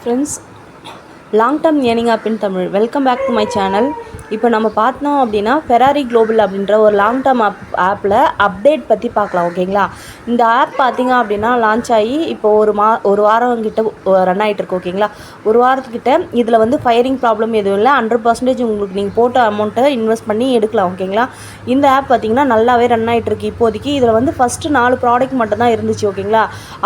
Friends, long term earning app in Tamil. Welcome back to my channel. இப்போ நம்ம பார்த்தோம் அப்படின்னா ஃபெராரி குளோபல் அப்படின்ற ஒரு லாங் டர்ம் ஆப்பில் அப்டேட் பற்றி பார்க்கலாம். ஓகேங்களா? இந்த ஆப் பார்த்திங்க அப்படின்னா லான்ச் ஆகி இப்போ ஒரு வாரம் கிட்ட ரன் ஆகிட்டு இருக்கு. ஓகேங்களா? ஒரு வாரத்துக்கிட்ட இதில் வந்து ஃபயரிங் ப்ராப்ளம் எதுவும் இல்லை. 100% உங்களுக்கு நீங்கள் போட்ட அமௌண்ட்டை இன்வெஸ்ட் பண்ணி எடுக்கலாம். ஓகேங்களா? இந்த ஆப் பார்த்திங்கன்னா நல்லாவே ரன் ஆகிட்டு இருக்கு இப்போதைக்கு. இதில் வந்து ஃபஸ்ட்டு 4 ப்ராடக்ட் மட்டும்தான் இருந்துச்சு. ஓகேங்களா?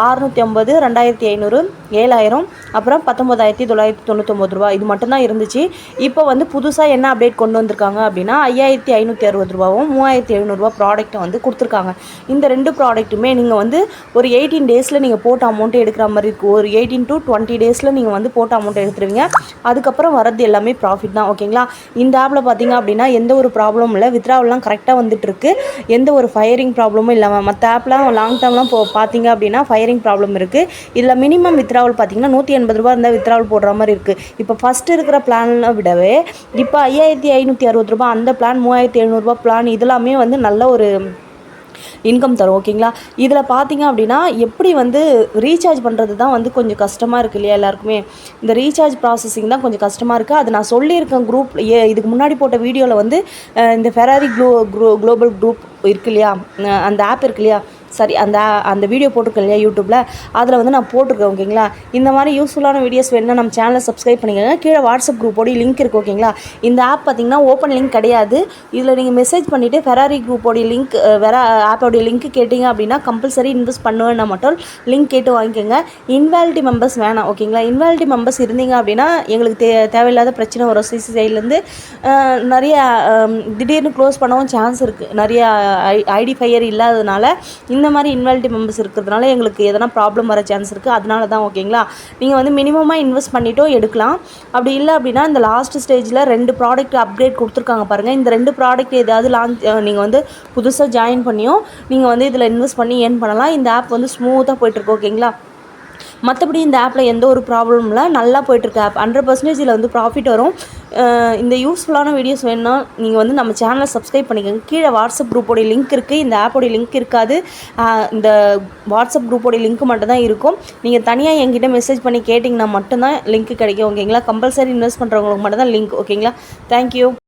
650, 2500, 7000, அப்புறம் 19,999 ரூபா, இது மட்டும்தான் இருந்துச்சு. இப்போ வந்து புதுசாக என்ன அப்டேட் கொண்டு வந்திருக்காங்க அப்படின்னா 5,560 ரூபாவும் 3,700 ரூபா ப்ராடக்ட்டை வந்து கொடுத்துருக்காங்க. இந்த 2 ப்ராடக்ட்டுமே நீங்கள் வந்து ஒரு 18 டேஸில் நீங்கள் போட்ட அமௌண்ட்டை எடுக்கிற மாதிரி இருக்கும். ஒரு 18 to 20 டேஸில் நீங்கள் வந்து போட்ட அமௌண்ட்டை எடுத்துருவீங்க. அதுக்கப்புறம் வரது எல்லாமே ப்ராஃபிட் தான். ஓகேங்களா? இந்த ஆப்பில் பார்த்தீங்க அப்படின்னா எந்த ஒரு ப்ராப்ளமும் இல்லை. வித்ட்ராவல்லாம் கரெக்டாக வந்துட்டுருக்கு. எந்த ஒரு ஃபயரிங் ப்ராப்ளமும் இல்லாமல். மற்ற ஆப்லாம் லாங் டேர்ம்லாம் பார்த்தீங்க அப்படின்னா ஃபயரிங் ப்ராப்ளம் இருக்குது. இதில் மினிமம் வித்ட்ராவல் பார்த்தீங்கன்னா 180 ரூபா இருந்தால் வித்ட்ராவல் போடுற மாதிரி இருக்குது. இப்போ ஃபஸ்ட்டு இருக்கிற பிளானை விடவே இப்போ 5,560 ரூபா அந்த பிளான், 3,700 ரூபா பிளான், இதெல்லாமே வந்து நல்ல ஒரு இன்கம் தரும். ஓகேங்களா? இதில் பார்த்தீங்க அப்படின்னா எப்படி வந்து ரீசார்ஜ் பண்ணுறது தான் வந்து கொஞ்சம் கஷ்டமாக இருக்குது இல்லையா எல்லாருக்குமே. இந்த ரீசார்ஜ் ப்ராசஸிங் தான் கொஞ்சம் கஷ்டமாக இருக்குது. அது நான் சொல்லியிருக்கேன் குரூப். இதுக்கு முன்னாடி போட்ட வீடியோவில் வந்து இந்த ஃபெராரி குளோபல் குரூப் இருக்கு இல்லையா, அந்த ஆப் இருக்கு இல்லையா, சரி, அந்த வீடியோ போட்டிருக்கேன் இல்லையா யூடியூப்பில், அதில் வந்து நான் போட்டிருக்கேன். ஓகேங்களா? இந்த மாதிரி யூஸ்ஃபுல்லான வீடியோஸ் வேணுன்னா நம்ம சேனலை சப்ஸ்கிரைப் பண்ணிக்கோங்க. கீழே வாட்ஸ்அப் குரூப்போட லிங்க் இருக்குது. ஓகேங்களா? இந்த ஆப் பார்த்திங்கன்னா ஓப்பன் லிங்க் கிடையாது. இதில் நீங்கள் மெசேஜ் பண்ணிவிட்டு ஃபெராரி குரூப்போடைய லிங்க், வேறு ஆப்போடைய லிங்க் கேட்டிங்க அப்படின்னா கம்பல்சரி இன்வெஸ்ட் பண்ணுவேன்னா மட்டும் லிங்க் கேட்டு வாங்கிக்கோங்க. இன்வாலிட்டி மெம்பர்ஸ் வேணாம். ஓகேங்களா? இன்வாலிட்டி மெம்பர்ஸ் இருந்தீங்க அப்படின்னா எங்களுக்கு தேவையில்லாத பிரச்சனை வரும். சிசி சைட்லேருந்து நிறைய திடீர்னு க்ளோஸ் பண்ணவும் சான்ஸ் இருக்குது. நிறைய ஐடி ஃபயர் இல்லாததுனால இந்த மாதிரி இன்வாலிட்டி மெம்பர்ஸ் இருக்கிறதுனால எங்களுக்கு எதனா ப்ராப்ளம் வர சான்ஸ் இருக்குது. அதனால தான். ஓகேங்களா? நீங்கள் வந்து மினிமமாக இன்வெஸ்ட் பண்ணிவிட்டோ எடுக்கலாம். அப்படி இல்லை அப்படின்னா இந்த லாஸ்ட் ஸ்டேஜில் 2 ப்ராடக்ட் அப்கிரேட் கொடுத்துருக்காங்க பாருங்கள். இந்த 2 ப்ராடக்ட் ஏதாவது நீங்கள் வந்து புதுசாக ஜாயின் பண்ணியும் நீங்கள் வந்து இதில் இன்வெஸ்ட் பண்ணி ஏர்ன் பண்ணலாம். இந்த ஆப் வந்து ஸ்மூத்தாக போய்ட்டுருக்கு. ஓகேங்களா? மற்றபடி இந்த ஆப்பில் எந்த ஒரு ப்ராப்ளமும் இல்லை. நல்லா போய்ட்டுருக்கு ஆப். 100% இதில் வந்து ப்ராஃபிட் வரும். இந்த யூஸ்ஃபுல்லான வீடியோஸ் வேணுன்னா நீங்கள் வந்து நம்ம சேனலை சப்ஸ்கிரைப் பண்ணிக்கோங்க. கீழே வாட்ஸ்அப் குரூப்போடைய லிங்க் இருக்குது. இந்த ஆப்போடைய லிங்க் இருக்காது. இந்த வாட்ஸ்அப் குரூப்போடைய லிங்க் மட்டும் தான் இருக்கும். நீங்கள் தனியாக என்கிட்ட மெசேஜ் பண்ணி கேட்டிங்கன்னா மட்டும்தான் லிங்க் கிடைக்கும். ஓகேங்களா? கம்பல்சரி இன்வெஸ்ட் பண்ணுறவங்களுக்கு மட்டும் தான் லிங்க். ஓகேங்களா? தேங்க்யூ.